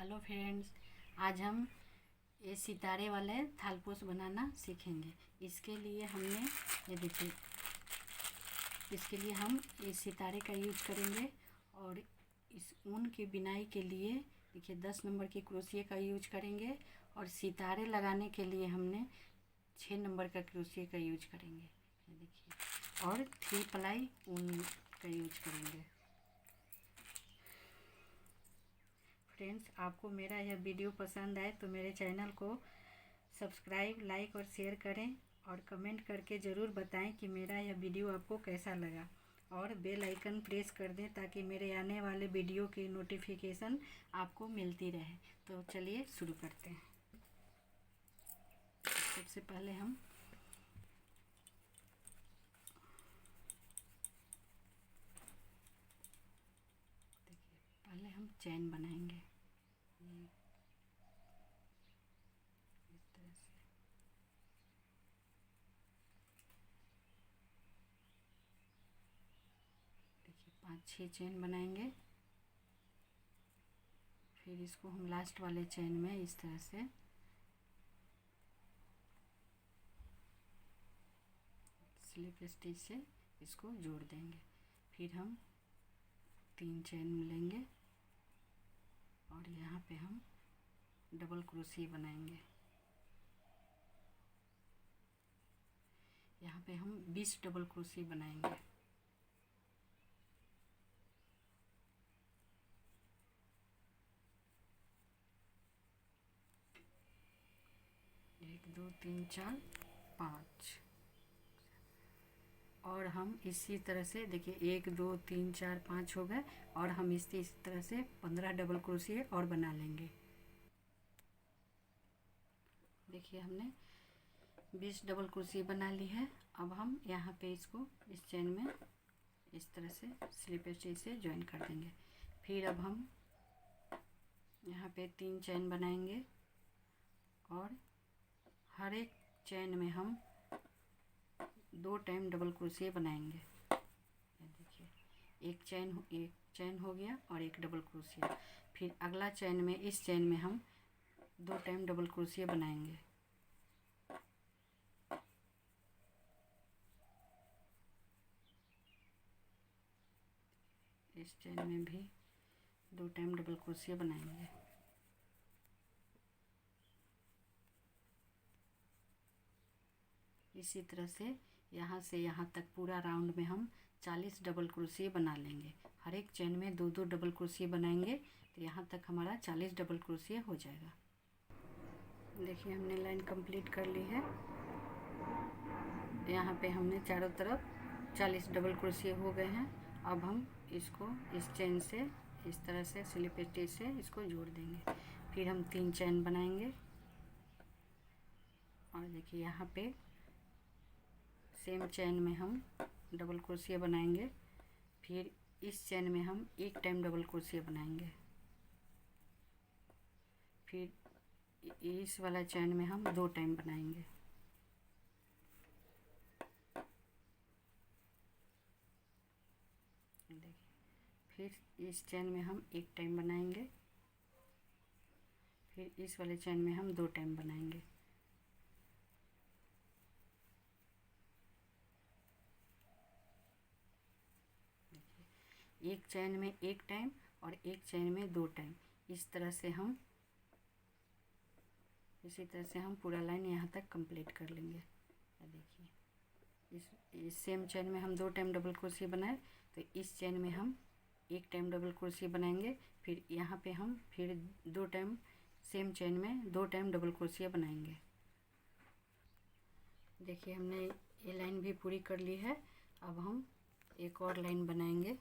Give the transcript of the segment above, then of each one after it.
Hello friends, आज हम ये सितारे वाले थालपोश बनाना सीखेंगे। इसके लिए हमने ये देखिए, इसके लिए हम इस सितारे का यूज करेंगे। और इस ऊन की बिनाई के लिए देखिए 10 नंबर की क्रोशिया का यूज करेंगे। और सितारे लगाने के लिए हमने 6 नंबर का क्रोशिया का यूज करेंगे, ये देखिए। और 3 प्लाई ऊन का यूज करेंगे। फ्रेंड्स, आपको मेरा यह वीडियो पसंद आए तो मेरे चैनल को सब्सक्राइब, लाइक और शेयर करें। और कमेंट करके ज़रूर बताएं कि मेरा यह वीडियो आपको कैसा लगा। और बेल आइकन प्रेस कर दें ताकि मेरे आने वाले वीडियो की नोटिफिकेशन आपको मिलती रहे। तो चलिए शुरू करते हैं। सबसे पहले हम चैन बनाएंगे इस तरह से। देखिए 5-6 चैन बनाएंगे। फिर इसको हम लास्ट वाले चैन में इस तरह से स्लिप स्टिच से इसको जोड़ देंगे। फिर हम 3 चैन लेंगे और यहाँ पे हम डबल क्रोशिया बनाएंगे। यहाँ पे हम 20 डबल क्रोशिया बनाएंगे। एक, दो, तीन, चार, 5। और हम इसी तरह से देखिए 1, 2, 3, 4, 5 हो गए। और हम इस तरह से 15 डबल क्रोशिया और बना लेंगे। देखिए हमने 20 डबल क्रोशिया बना ली है। अब हम यहाँ पे इसको इस चेन में इस तरह से स्लिप स्टिच से ज्वाइन कर देंगे। फिर अब हम यहाँ पे 3 चैन बनाएंगे और हर एक चैन में हम 2 टाइम डबल क्रोशिया बनाएंगे। ये देखिए एक चैन हो गया और एक डबल क्रोशिया। फिर अगला चैन में इस चैन में हम 2 टाइम डबल क्रोशिया बनाएंगे। इस चैन में भी 2 टाइम डबल क्रोशिया बनाएंगे। इसी तरह से यहाँ तक पूरा राउंड में हम 40 डबल क्रोशिया बना लेंगे। हर एक चैन में 2-2 डबल क्रोशिया बनाएंगे तो यहाँ तक हमारा 40 डबल क्रोशिया हो जाएगा। देखिए हमने लाइन कंप्लीट कर ली है। यहाँ पे हमने चारों तरफ 40 डबल क्रोशिया हो गए हैं। अब हम इसको इस चैन से इस तरह से स्लिप स्टिच से इसको जोड़ देंगे। फिर हम 3 चैन बनाएंगे और देखिए यहाँ पे सेम चैन में हम डबल क्रोशिया बनाएंगे। फिर इस चैन में हम 1 टाइम डबल क्रोशिया बनाएंगे। फिर इस वाला चैन में हम 2 टाइम बनाएंगे। देखिए फिर इस चैन में हम 1 टाइम बनाएंगे। फिर इस वाले चैन में हम 2 टाइम बनाएंगे। एक चैन में 1 टाइम और एक चैन में 2 टाइम। इस तरह से हम इसी तरह से हम पूरा लाइन यहाँ तक कंप्लीट कर लेंगे। देखिए इस सेम चैन में हम 2 टाइम डबल क्रोशिया बनाए तो इस चैन में हम 1 टाइम डबल क्रोशिया बनाएंगे। फिर यहाँ पे हम फिर 2 टाइम सेम चैन में 2 टाइम डबल क्रोशिया बनाएंगे। देखिए हमने ये लाइन भी पूरी कर ली है। अब हम एक और लाइन बनाएंगे।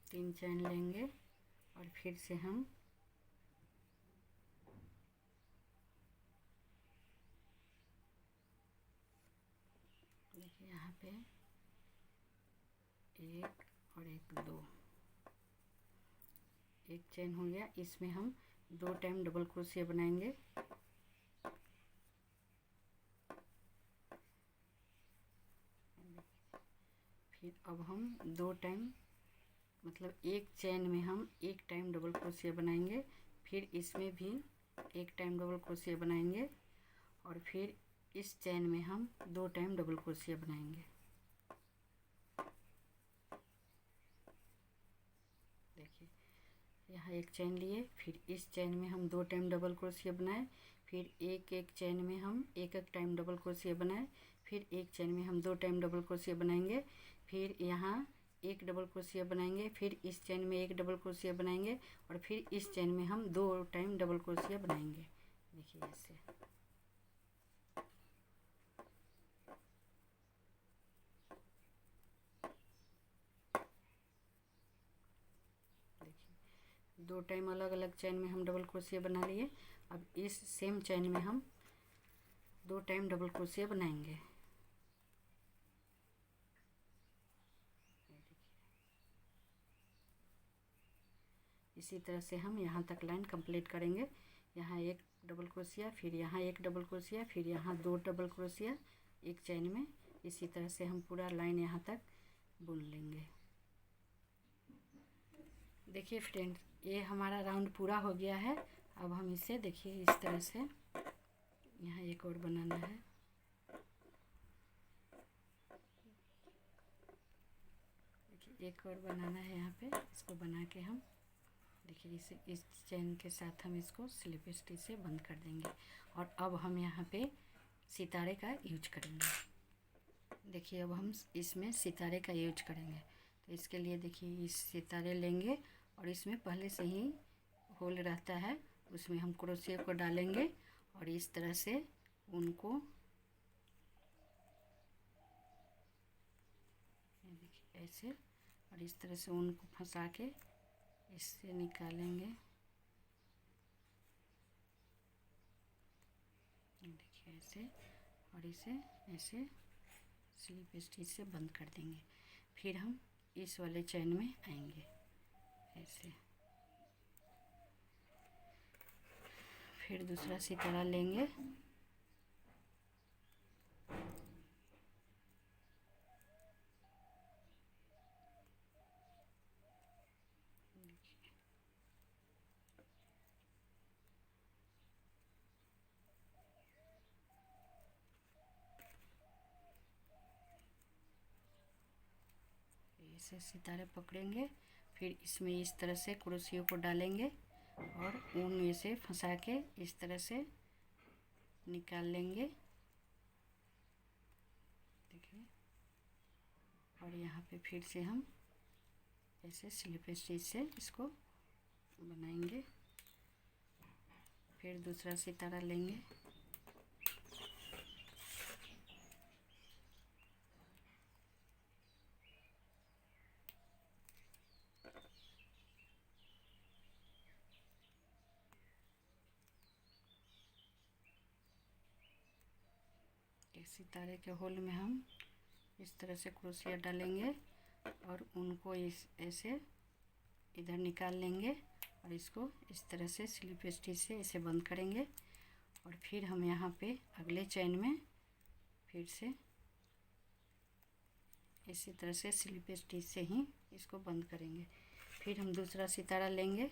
3 चैन लेंगे और फिर से हम देखिए यहाँ पे 1 और 1, 2, एक चैन हो गया। इसमें हम 2 टाइम डबल क्रोशिया बनाएंगे। अब हम 2 टाइम मतलब एक चेन में हम एक टाइम डबल क्रोशिया बनाएंगे, फिर इसमें भी एक टाइम डबल क्रोशिया बनाएंगे और फिर इस चेन में हम 2 टाइम डबल क्रोशिया बनाएंगे। देखिए यहाँ एक चेन लिए, फिर इस चेन में हम 2 टाइम डबल क्रोशिया बनाए, फिर एक चेन में हम एक टाइम डबल क्रोशिया बनाए, फिर एक चेन में हम 2 टाइम डबल क्रोशिया बनाएंगे, फिर यहाँ एक डबल क्रोशिया बनाएंगे, फिर इस चेन में एक डबल क्रोशिया बनाएंगे और फिर इस चेन में हम 2 टाइम डबल क्रोशिया बनाएंगे। देखिए ऐसे। देखिए 2 टाइम अलग अलग चेन में हम डबल क्रोशिया बना लिए। अब इस सेम चेन में हम 2 टाइम डबल क्रोशिया बनाएंगे। इसी तरह से हम यहाँ तक लाइन कंप्लीट करेंगे। यहाँ एक डबल क्रोशिया, फिर यहाँ एक डबल क्रोशिया, फिर यहाँ 2 डबल क्रोशिया एक चेन में। इसी तरह से हम पूरा लाइन यहाँ तक बुन लेंगे। देखिए फ्रेंड्स, ये हमारा राउंड पूरा हो गया है। अब हम इसे देखिए इस तरह से यहाँ एक और बनाना है। देखिए एक और बनाना है यहाँ पे। इसको बना के हम देखिए इसे इस चेन के साथ हम इसको स्लिप स्टिच से बंद कर देंगे। और अब हम यहाँ पे सितारे का यूज करेंगे। देखिए अब हम इसमें सितारे का यूज करेंगे। तो इसके लिए देखिए इस सितारे लेंगे और इसमें पहले से ही होल रहता है, उसमें हम क्रोशिया को डालेंगे और इस तरह से उनको देखिए ऐसे और इस तरह से उनको फंसा के इससे निकालेंगे। देखिए ऐसे और इसे ऐसे स्लिप स्टिच से बंद कर देंगे। फिर हम इस वाले चेन में आएंगे ऐसे। फिर दूसरा सितारा लेंगे, ऐसे सितारे पकड़ेंगे, फिर इसमें इस तरह से क्रोशिया को डालेंगे और ऊन में से फंसा के इस तरह से निकाल लेंगे। देखिए और यहाँ पे फिर से हम ऐसे स्लिप स्टिच से इसको बनाएंगे। फिर दूसरा सितारा लेंगे, सितारे के होल में हम इस तरह से क्रोशिया डालेंगे और उनको इस ऐसे इधर निकाल लेंगे और इसको इस तरह से स्लिप स्टिच से इसे बंद करेंगे। और फिर हम यहाँ पे अगले चेन में फिर से इसी तरह से स्लिप स्टिच से ही इसको बंद करेंगे। फिर हम दूसरा सितारा लेंगे,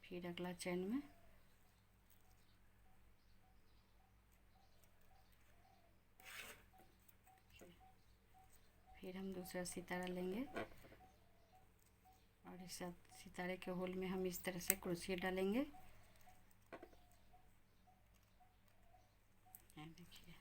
फिर अगला चेन में फिर हम दूसरा सितारा लेंगे और इस सितारे के होल में हम इस तरह से क्रोशिया डालेंगे। देखिए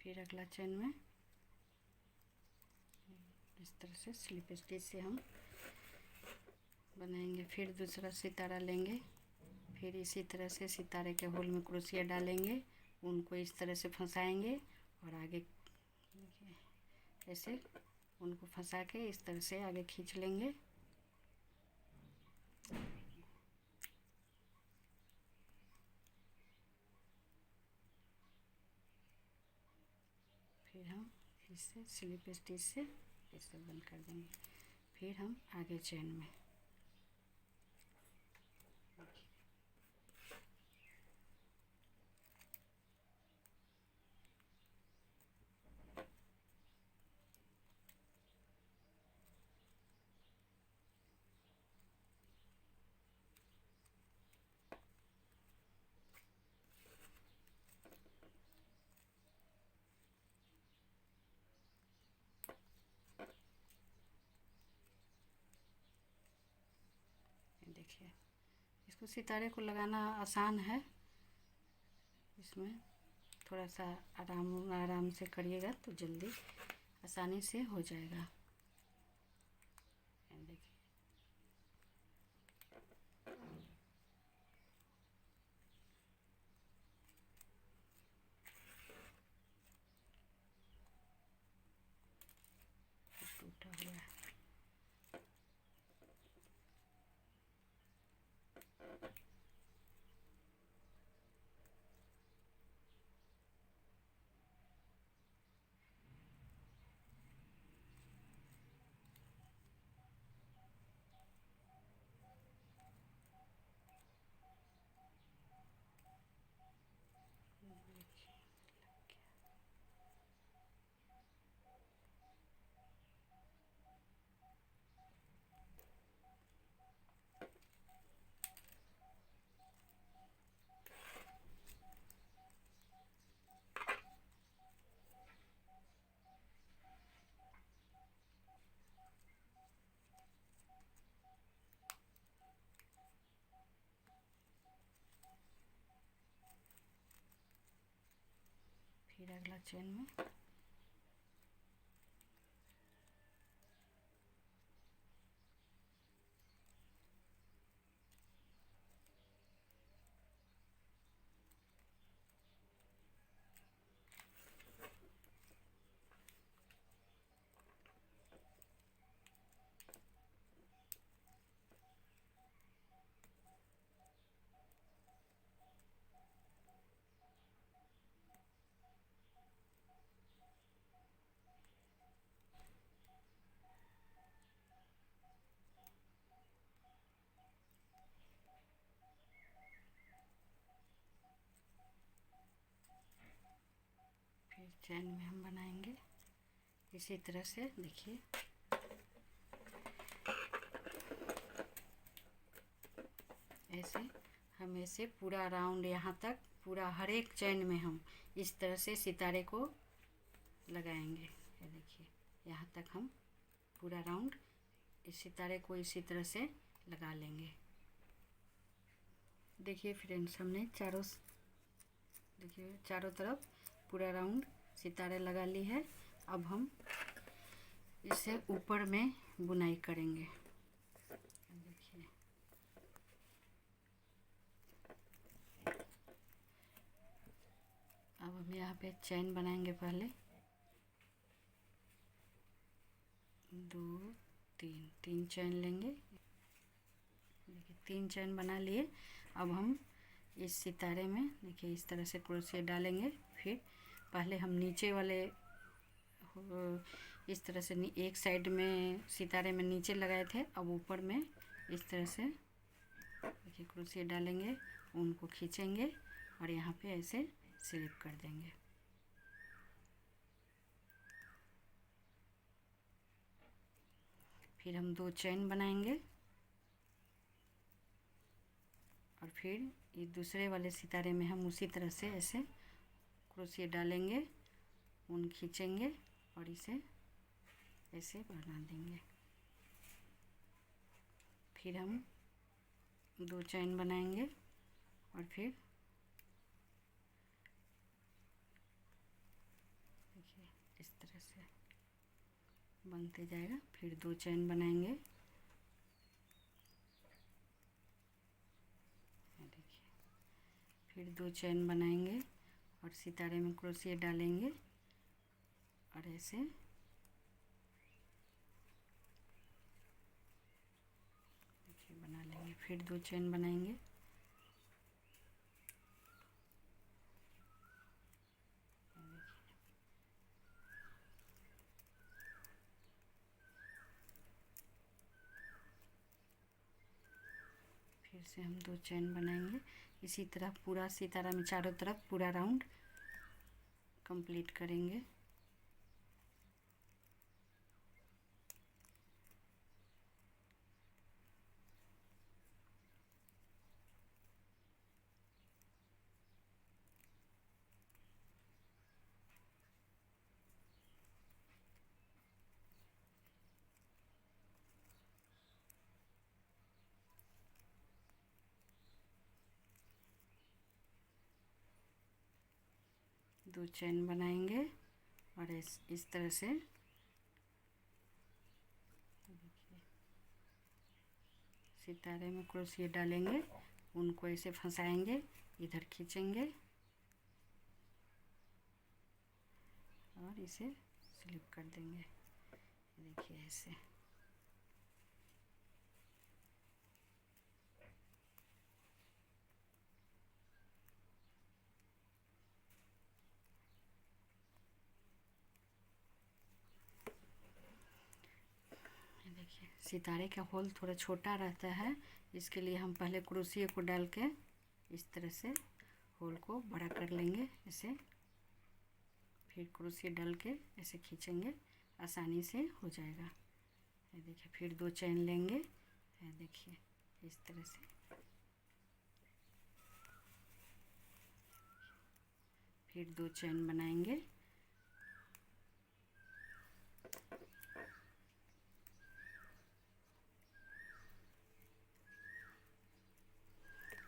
फिर अगला चेन में इस तरह से स्लिप स्टिच से हम बनाएंगे। फिर दूसरा सितारा लेंगे, फिर इसी तरह से सितारे के होल में क्रोशिया डालेंगे, उनको इस तरह से फंसाएंगे और आगे देखिए ऐसे उनको फंसा के इस तरह से आगे खींच लेंगे। फिर हम इससे स्लिप स्टिच से इसे बंद कर देंगे। फिर हम आगे चेन में देखिए इसको सितारे को लगाना आसान है। इसमें थोड़ा सा आराम आराम से करिएगा तो जल्दी आसानी से हो जाएगा। देखिए टूटा हुआ है। फिर अगला चेन में चैन में हम बनाएंगे इसी तरह से। देखिए ऐसे हम ऐसे पूरा राउंड यहाँ तक पूरा हर एक चैन में हम इस तरह से सितारे को लगाएंगे। ये देखिए यहाँ तक हम पूरा राउंड इस सितारे को इसी तरह से लगा लेंगे। देखिए फ्रेंड्स हमने चारों तरफ पूरा राउंड सितारे लगा ली है। अब हम इसे ऊपर में बुनाई करेंगे। देखिए अब हम यहाँ पे चैन बनाएंगे। पहले 2 3 चैन लेंगे। देखिए 3 चैन बना लिए। अब हम इस सितारे में देखिए इस तरह से क्रोशिया डालेंगे। फिर पहले हम नीचे वाले इस तरह से एक साइड में सितारे में नीचे लगाए थे, अब ऊपर में इस तरह से देखिए क्रोशिया डालेंगे, उनको खींचेंगे और यहाँ पे ऐसे स्लिप कर देंगे। फिर हम 2 चैन बनाएंगे और फिर ये दूसरे वाले सितारे में हम उसी तरह से ऐसे क्रोशिया डालेंगे, ऊन खींचेंगे और इसे ऐसे बना देंगे। फिर हम 2 चैन बनाएंगे और फिर देखिए इस तरह से बनते जाएगा। फिर 2 चैन बनाएंगे फिर 2 चेन बनाएंगे और सितारे में क्रोशिया डालेंगे और ऐसे देखिए बना लेंगे। फिर 2 चेन बनाएंगे, फिर से हम 2 चेन बनाएंगे। इसी तरह पूरा सितारा में चारों तरफ पूरा राउंड कंप्लीट करेंगे। दो चेन बनाएंगे और इस तरह से देखिए सितारे में क्रोशिया डालेंगे, उनको ऐसे फंसाएंगे, इधर खींचेंगे और इसे स्लिप कर देंगे। देखिए ऐसे देखिए सितारे का होल थोड़ा छोटा रहता है, इसके लिए हम पहले क्रोशिया को डाल के इस तरह से होल को बड़ा कर लेंगे ऐसे, फिर क्रोशिया डाल के ऐसे खींचेंगे, आसानी से हो जाएगा। ये देखिए फिर 2 चेन लेंगे, ये देखिए इस तरह से फिर 2 चेन बनाएंगे,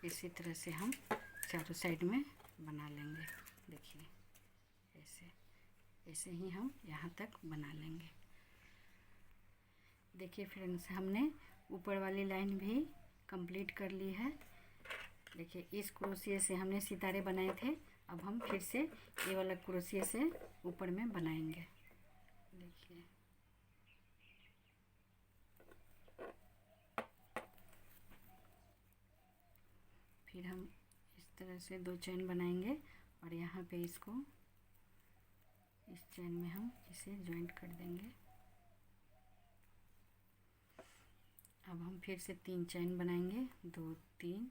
इसी तरह से हम चारों साइड में बना लेंगे। देखिए ऐसे ऐसे ही हम यहाँ तक बना लेंगे। देखिए फ्रेंड्स हमने ऊपर वाली लाइन भी कंप्लीट कर ली है। देखिए इस क्रोशिया से हमने सितारे बनाए थे, अब हम फिर से ये वाला क्रोशिया से ऊपर में बनाएंगे। देखिए फिर हम इस तरह से 2 चेन बनाएंगे और यहाँ पे इसको इस चेन में हम इसे जॉइंट कर देंगे। अब हम फिर से 3 चेन बनाएंगे, 2 3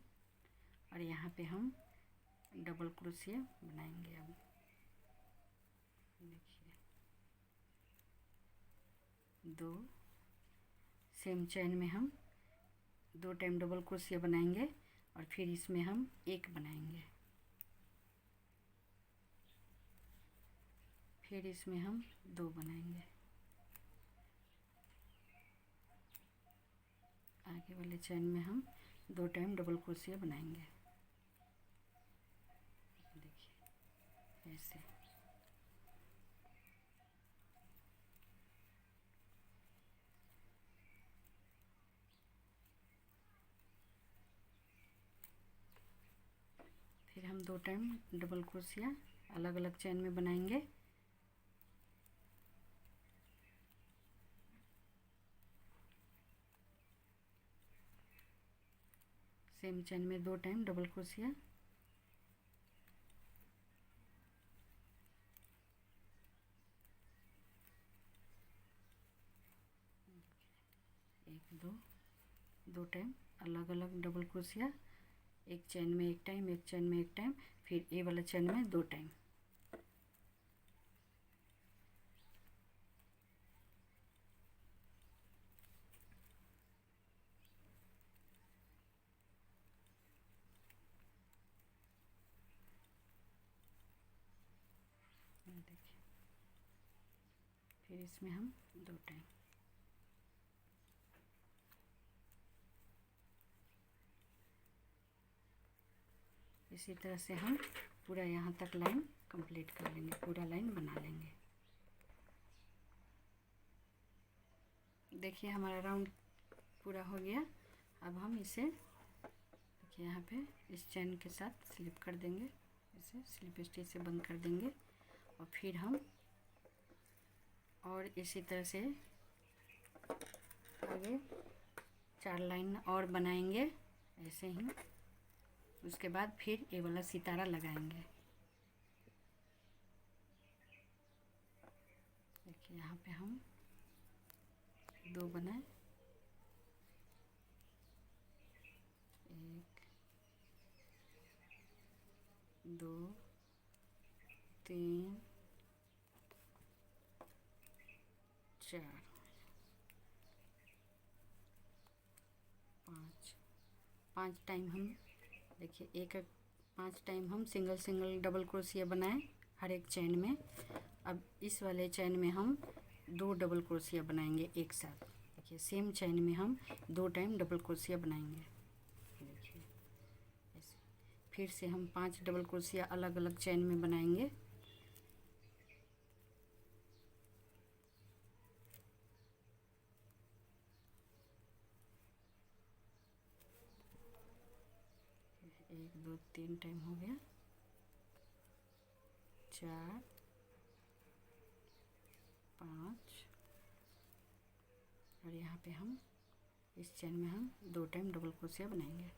और यहाँ पे हम डबल क्रोशिया बनाएंगे। अब देखिए 2 सेम चेन में हम 2 टाइम डबल क्रोशिया बनाएंगे और फिर इसमें हम 1 बनाएंगे, फिर इसमें हम 2 बनाएंगे, आगे वाले चेन में हम 2 टाइम डबल क्रोशिया बनाएंगे। देखिए ऐसे फिर हम 2 टाइम डबल क्रोशिया अलग अलग चेन में बनाएंगे। सेम चेन में 2 टाइम डबल क्रोशिया, एक दो टाइम अलग अलग डबल क्रोशिया, एक चेन में 1 टाइम, एक चेन में 1 टाइम, फिर ये वाला चेन में 2 टाइम। देखिए फिर इसमें हम 2 टाइम। इसी तरह से हम पूरा यहाँ तक लाइन कंप्लीट कर लेंगे, पूरा लाइन बना लेंगे। देखिए हमारा राउंड पूरा हो गया। अब हम इसे देखिए देखिए यहाँ पे इस चैन के साथ स्लिप कर देंगे, इसे स्लिप स्टिच से बंद कर देंगे। और फिर हम और इसी तरह से आगे 4 लाइन और बनाएंगे ऐसे ही। उसके बाद फिर ये वाला सितारा लगाएंगे। देखिए यहाँ पे हम 2 बनाए, 1 2 3 4 5 टाइम हम देखिए 5 टाइम हम सिंगल सिंगल डबल क्रोशिया बनाए हर एक चैन में। अब इस वाले चैन में हम 2 डबल क्रोशिया बनाएंगे एक साथ। देखिए सेम चैन में हम 2 टाइम डबल क्रोशिया बनाएंगे। देखिए ऐसे फिर से हम 5 डबल क्रोशिया अलग अलग चैन में बनाएंगे। एक 2 3 टाइम हो गया, 4 5 और यहाँ पे हम इस चैन में हम 2 टाइम डबल क्रोशिया बनाएंगे।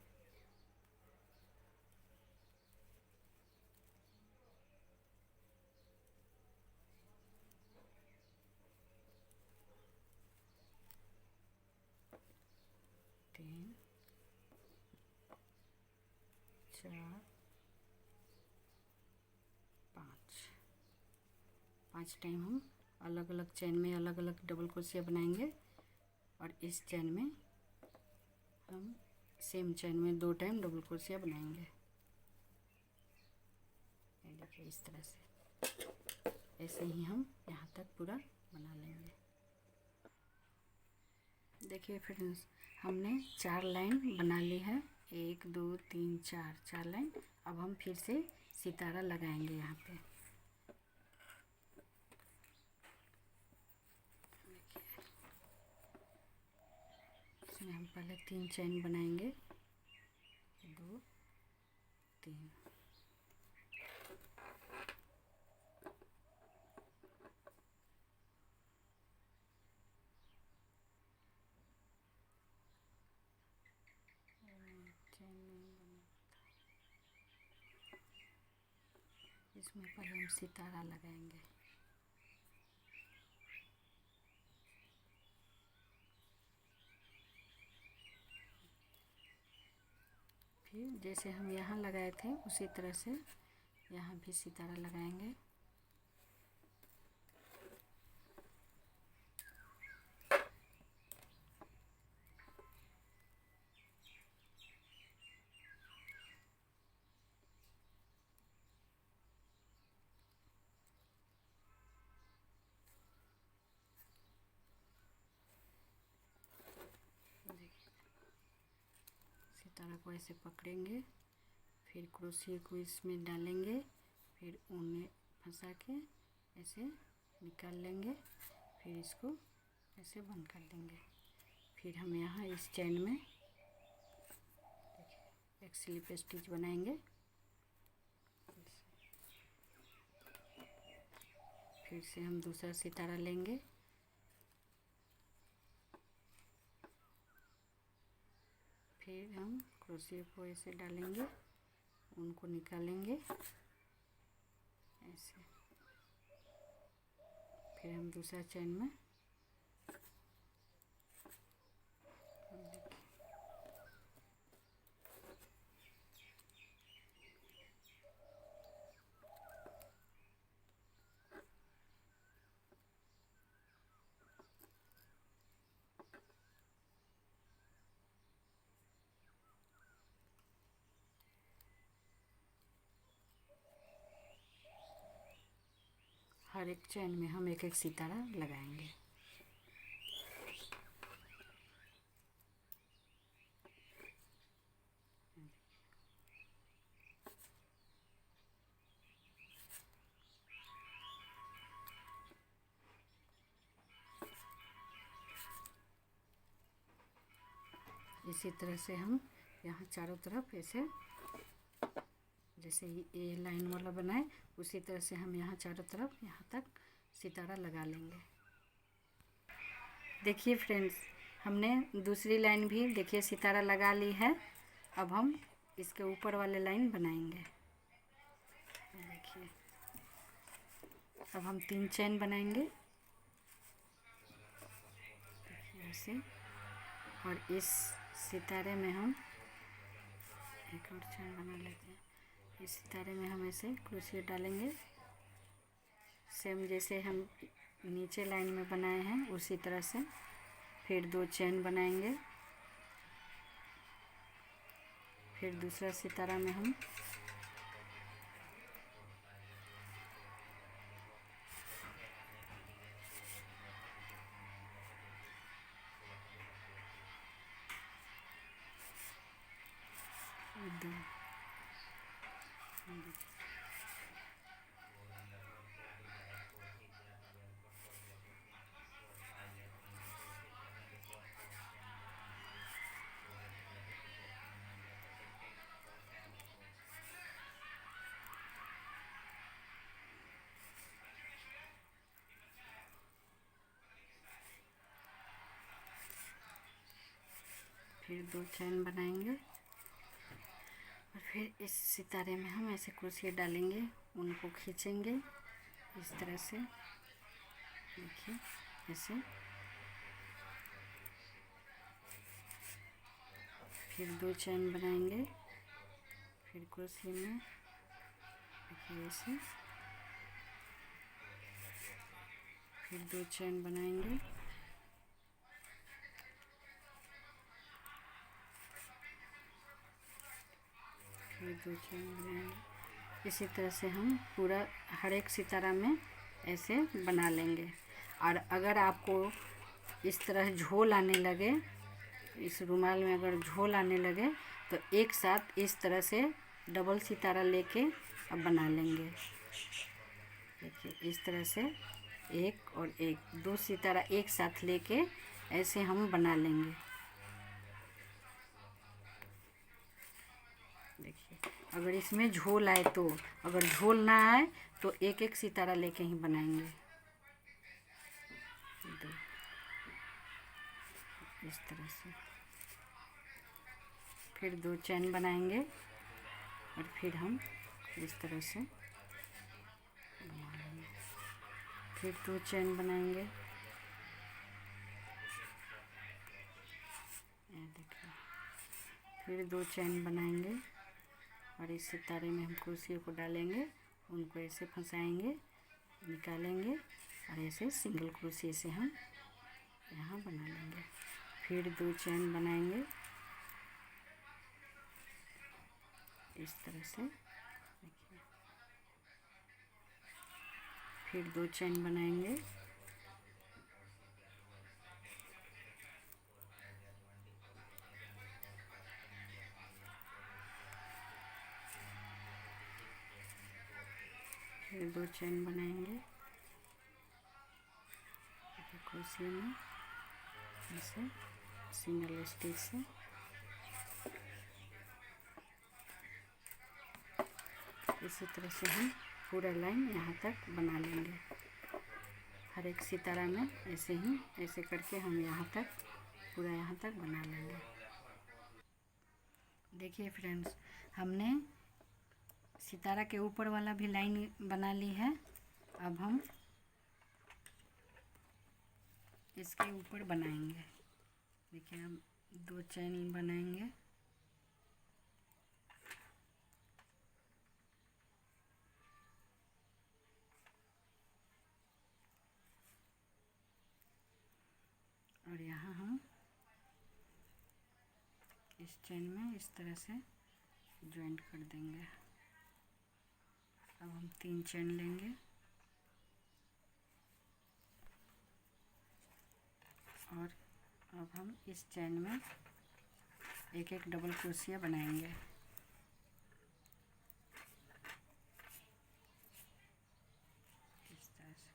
तीन 4 5 टाइम हम अलग अलग चैन में अलग अलग डबल क्रोशिया बनाएंगे। और इस चैन में हम सेम चैन में 2 टाइम डबल क्रोशिया बनाएंगे। ये देखिए इस तरह से ऐसे ही हम यहाँ तक पूरा बना लेंगे। देखिए फ्रेंड्स हमने 4 लाइन बना ली है, 1 2 3 4 लाइन। अब हम फिर से सितारा लगाएंगे यहाँ पे। इसमें हम पहले 3 चैन बनाएंगे, 2 3 इसमें पहले हम सितारा लगाएंगे। फिर जैसे हम यहाँ लगाए थे उसी तरह से यहाँ भी सितारा लगाएंगे। सितारा को ऐसे पकड़ेंगे, फिर क्रोशिया को इसमें डालेंगे, फिर उन्हें फंसा के ऐसे निकाल लेंगे, फिर इसको ऐसे बंद कर देंगे। फिर हम यहाँ इस चैन में देखिए एक स्लिप स्टिच बनाएंगे। फिर से हम दूसरा सितारा लेंगे, फिर हम क्रोशिया को ऐसे डालेंगे, उनको निकालेंगे ऐसे। फिर हम दूसरा चैन में हर एक चैन में हम एक एक सितारा लगाएंगे। इसी तरह से हम यहाँ चारों तरफ ऐसे जैसे ये लाइन वाला बनाए उसी तरह से हम यहाँ चारों तरफ यहाँ तक सितारा लगा लेंगे। देखिए फ्रेंड्स, हमने दूसरी लाइन भी देखिए सितारा लगा ली है। अब हम इसके ऊपर वाले लाइन बनाएंगे। देखिए अब हम 3 चेन बनाएंगे ऐसे, और इस सितारे में हम एक और चेन बना लेते हैं। इस सितारे में हम ऐसे क्रोशिया डालेंगे, सेम जैसे हम नीचे लाइन में बनाए हैं उसी तरह से। फिर 2 चेन बनाएंगे, फिर दूसरा सितारा में हम दो, फिर 2 चेन बनाएंगे, और फिर इस सितारे में हम ऐसे क्रोशिया डालेंगे, उनको खींचेंगे इस तरह से। देखिए ऐसे, फिर 2 चेन बनाएंगे, फिर क्रोशिया में देखिए ऐसे, फिर 2 चेन बनाएंगे, फिर 2 चेन बनाएंगे। इसी तरह से हम पूरा हर एक सितारा में ऐसे बना लेंगे। और अगर आपको इस तरह झोल आने लगे, इस रुमाल में अगर झोल आने लगे तो एक साथ इस तरह से डबल सितारा लेके अब बना लेंगे। देखिए इस तरह से एक और एक, 2 सितारा एक साथ लेके ऐसे हम बना लेंगे। देखिए अगर इसमें झोल आए तो, अगर झोल ना आए तो एक एक सितारा लेके ही बनाएंगे। इस तरह से फिर 2 चेन बनाएंगे, और फिर हम इस तरह से बना लेंगे। फिर 2 चेन बनाएंगे, ये देखिए, फिर 2 चेन बनाएंगे, और इस सितारे में हम क्रोशिया को डालेंगे, उनको ऐसे फंसाएंगे, निकालेंगे, और ऐसे सिंगल क्रोशिया से हम यहाँ बना लेंगे। फिर 2 चेन बनाएंगे इस तरह से। देखिए फिर 2 चेन बनाएंगे, फिर 2 चेन बनाएंगे क्रोशिया में ऐसे सिंगल स्टिच से। इसी तरह से हम पूरा लाइन यहाँ तक बना लेंगे। हर एक सितारा में ऐसे ही ऐसे करके हम यहाँ तक पूरा यहाँ तक बना लेंगे। देखिए फ्रेंड्स, हमने सितारा के ऊपर वाला भी लाइन बना ली है। अब हम इसके ऊपर बनाएंगे। देखिए हम 2 चेन बनाएंगे, और यहाँ हम इस चेन में इस तरह से जॉइंट कर देंगे। अब हम 3 चेन लेंगे, और अब हम इस चेन में एक एक डबल क्रोशिया बनाएंगे। इस तरह से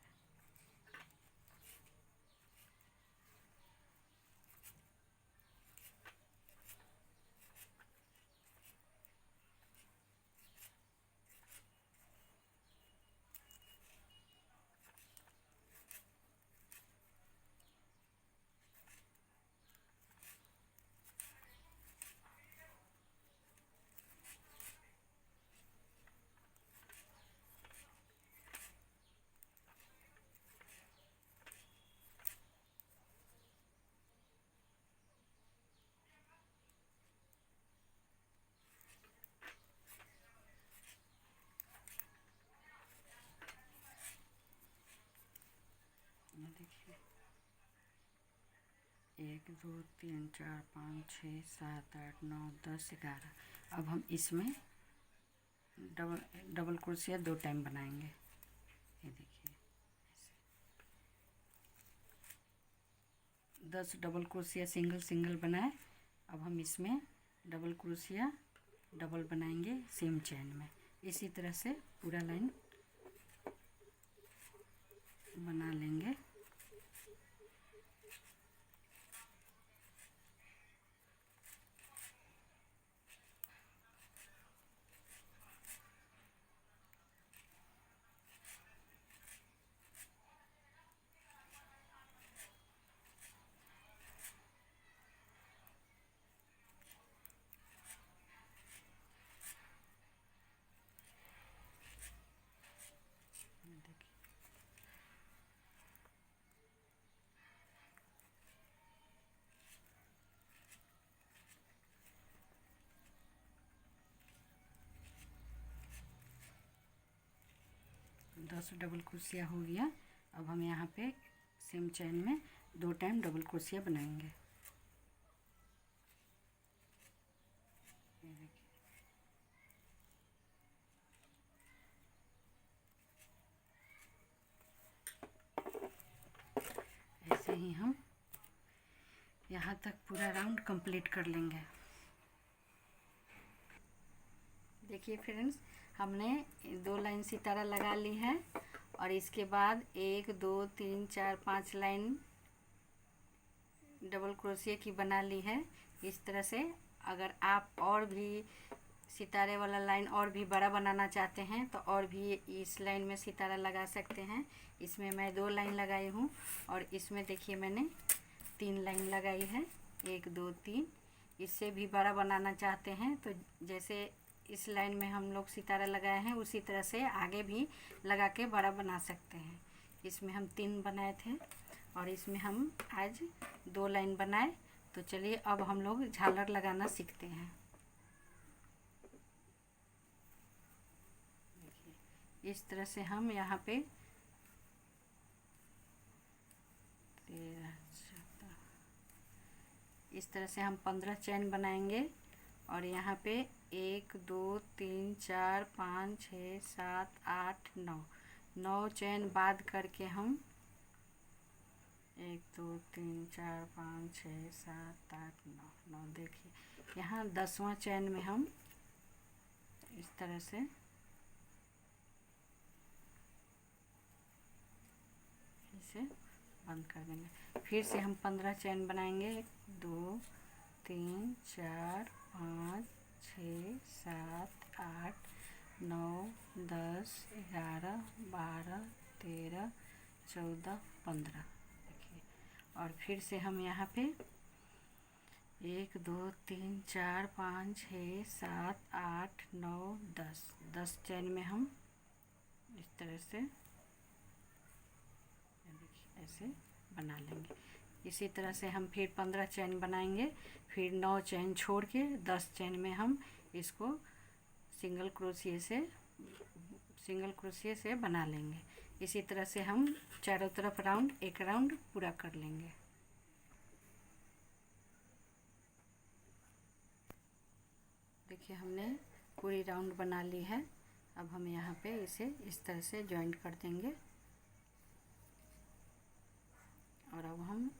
1 2 3 4 5 6 7 8 9 10 11। अब हम इसमें डबल क्रोशिया 2 टाइम बनाएंगे। ये देखिए 10 डबल क्रोशिया सिंगल सिंगल बनाए। अब हम इसमें डबल क्रोशिया डबल बनाएंगे सेम चेन में। इसी तरह से पूरा लाइन बना लेंगे। देखिए 10 डबल क्रोशिया हो गया। अब हम यहाँ पे सेम चेन में 2 टाइम डबल क्रोशिया बनाएंगे। ये देखिए ऐसे ही हम यहाँ तक पूरा राउंड कंप्लीट कर लेंगे। देखिए फ्रेंड्स, हमने 2 लाइन सितारा लगा ली है और इसके बाद 1 2 3 4 5 लाइन डबल क्रोशिया की बना ली है। इस तरह से अगर आप और भी सितारे वाला लाइन और भी बड़ा बनाना चाहते हैं तो और भी इस लाइन में सितारा लगा सकते हैं। इसमें मैं 2 लाइन लगाई हूँ और इसमें देखिए मैंने 3 लाइन लगाई है, 1 2 3। इससे भी बड़ा बनाना चाहते हैं तो जैसे इस लाइन में हम लोग सितारा लगाए हैं उसी तरह से आगे भी लगा के बड़ा बना सकते हैं। इसमें हम 3 बनाए थे और इसमें हम आज 2 लाइन बनाए। तो चलिए अब हम लोग झालर लगाना सीखते हैं। देखिए इस तरह से हम यहाँ पे 13 14 इस तरह से हम 15 चैन बनाएंगे और यहाँ पे 1 2 3 4 5 6 7 8 9 चैन बाद करके हम 1 2 3 4 5 6 7 8 9 देखिए यहाँ 10वां चैन में हम इस तरह से इसे बंद कर देंगे। फिर से हम 15 चैन बनाएंगे। 1 2 3 4 5 6 7 8 9 10 11 12 13 14 15 देखिए। और फिर से हम यहाँ पे 1 2 3 4 5 6 7 8 9 10 चैन में हम इस तरह से देखिए ऐसे बना लेंगे। इसी तरह से हम फिर 15 चैन बनाएंगे। फिर 9 चैन छोड़ के 10 चैन में हम इसको सिंगल क्रोशिया से बना लेंगे। इसी तरह से हम चारों तरफ एक राउंड पूरा कर लेंगे। देखिए हमने पूरी राउंड बना ली है। अब हम यहाँ पे इसे इस तरह से जॉइंट कर देंगे और अब हम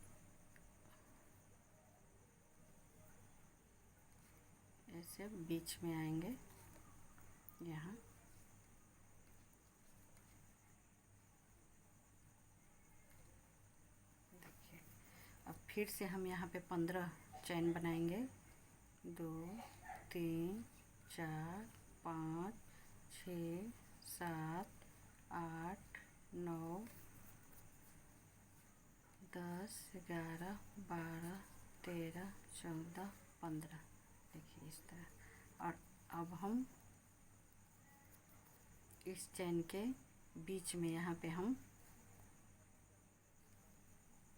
ऐसे बीच में आएंगे यहाँ। देखिए अब फिर से हम यहाँ पे 15 चैन बनाएंगे। 2 3 4 5 6 7 8 9 10 11 12 13 14 15 देखिए इस तरह। और अब हम इस चैन के बीच में यहाँ पे हम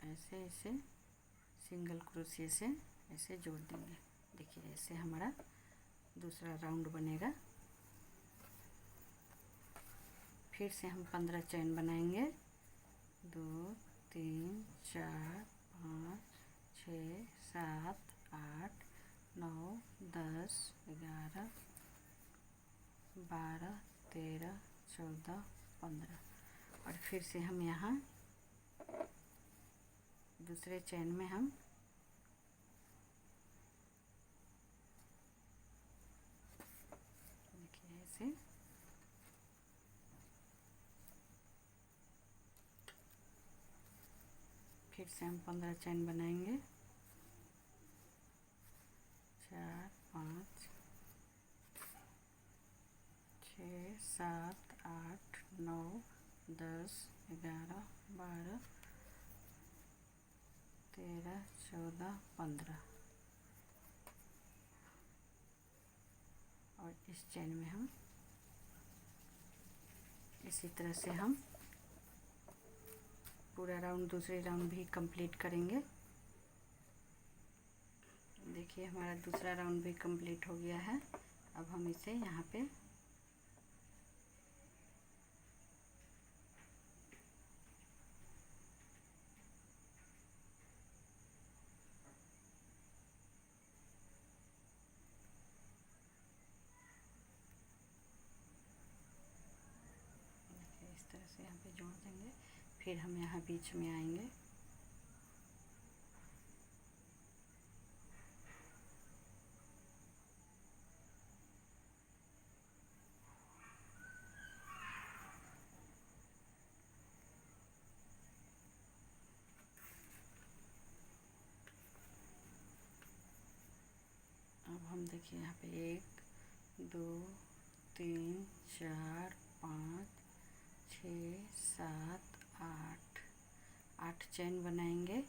ऐसे इसे सिंगल क्रोशिया से ऐसे जोड़ देंगे। देखिए ऐसे हमारा दूसरा राउंड बनेगा। फिर से हम 15 चैन बनाएंगे। 2 3 4 5 6 7 8 9 10 11 12 13 14 15 और फिर से हम यहाँ दूसरे चेन में हम देखिए ऐसे फिर से हम 15 चेन बनाएंगे। 4 5 6 7 8 9 10 11 12 13 14 15 और इस चेन में हम इसी तरह से हम पूरा राउंड दूसरे राउंड भी कंप्लीट करेंगे। देखिए हमारा दूसरा राउंड भी कंप्लीट हो गया है। अब हम इसे यहाँ पे इस तरह से यहाँ पे जोड़ देंगे। फिर हम यहाँ बीच में आएंगे। अब हम देखिए यहाँ पे 1 2 3 4 5 6 7 8 चेन बनाएंगे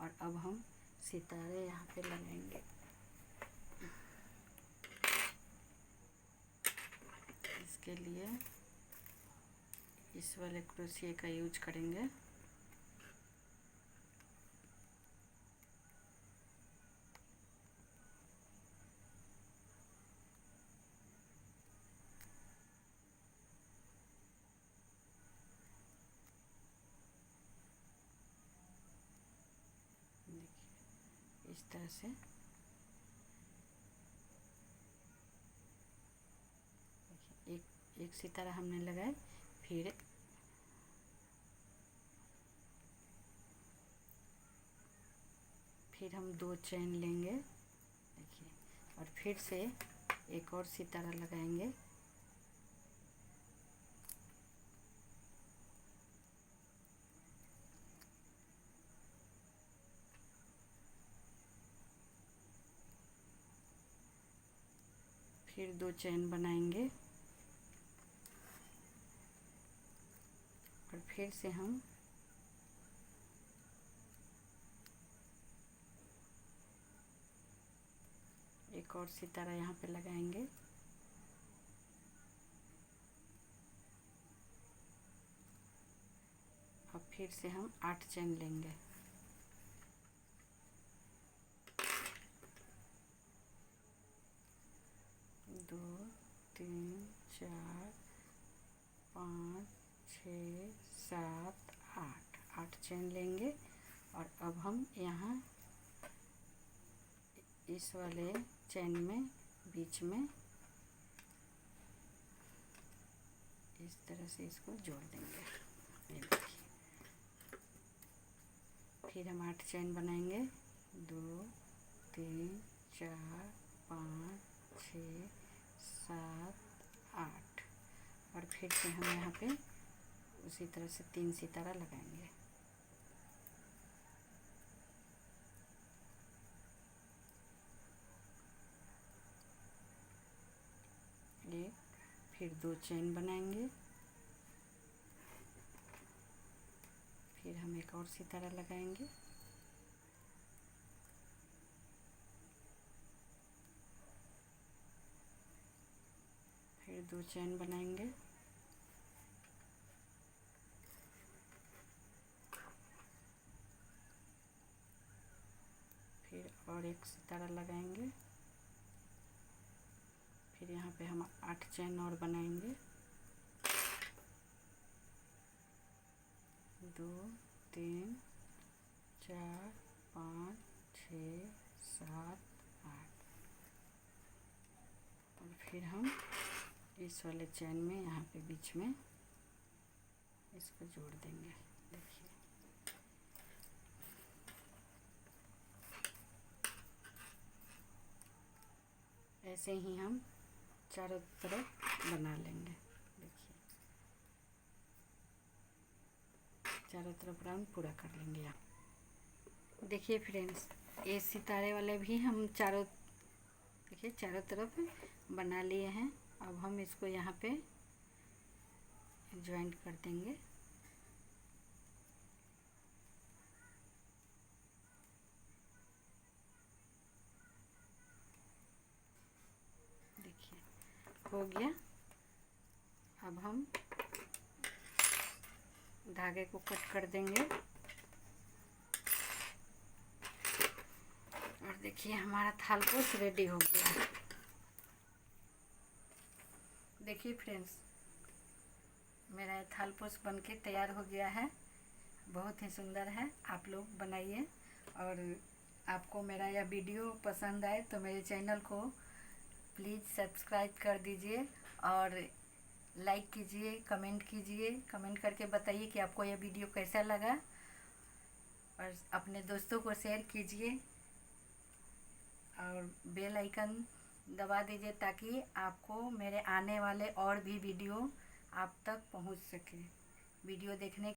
और अब हम सितारे यहाँ पे लगाएंगे। इसके लिए इस वाले क्रोशिया का यूज करेंगे। देखिए इस तरह से एक सितारा हमने लगाए। फिर हम 2 चेन लेंगे देखिए और फिर से एक और सितारा लगाएंगे। फिर 2 चेन बनाएंगे और फिर से हम एक और सितारा यहाँ पे लगाएंगे। अब फिर से हम 8 चेन लेंगे। दो 3 4 5 6 7 8 चेन लेंगे और अब हम यहाँ इस वाले चेन में बीच में इस तरह से इसको जोड़ देंगे। ये देखिए फिर हम 8 चेन बनाएंगे। 2 3 4 5 6 7 8 और फिर से हम यहाँ पे उसी तरह से 3 सितारा लगाएंगे। एक फिर 2 चेन बनाएंगे। फिर हम एक और सितारा लगाएंगे। फिर 2 चेन बनाएंगे। फिर और एक सितारा लगाएंगे। फिर यहाँ पे हम 8 चेन और बनाएंगे। 2 3 4 5 6 7 8 और फिर हम इस वाले चैन में यहाँ पे बीच में इसको जोड़ देंगे। देखिए ऐसे ही हम चारों तरफ बना लेंगे। देखिए चारों तरफ राउंड पूरा कर लेंगे आप। देखिए फ्रेंड्स, ये सितारे वाले भी हम देखिए चारों तरफ बना लिए हैं। अब हम इसको यहाँ पे ज्वाइंट कर देंगे। देखिए हो गया। अब हम धागे को कट कर देंगे और देखिए हमारा थालपोश रेडी हो गया। देखिए फ्रेंड्स, मेरा थालपोश बनके तैयार हो गया है। बहुत ही सुंदर है। आप लोग बनाइए और आपको मेरा यह वीडियो पसंद आए तो मेरे चैनल को प्लीज़ सब्सक्राइब कर दीजिए और लाइक कीजिए, कमेंट कीजिए। कमेंट करके बताइए कि आपको यह वीडियो कैसा लगा और अपने दोस्तों को शेयर कीजिए और बेल आइकन दबा दीजिए ताकि आपको मेरे आने वाले और भी वीडियो आप तक पहुंच सके। वीडियो देखने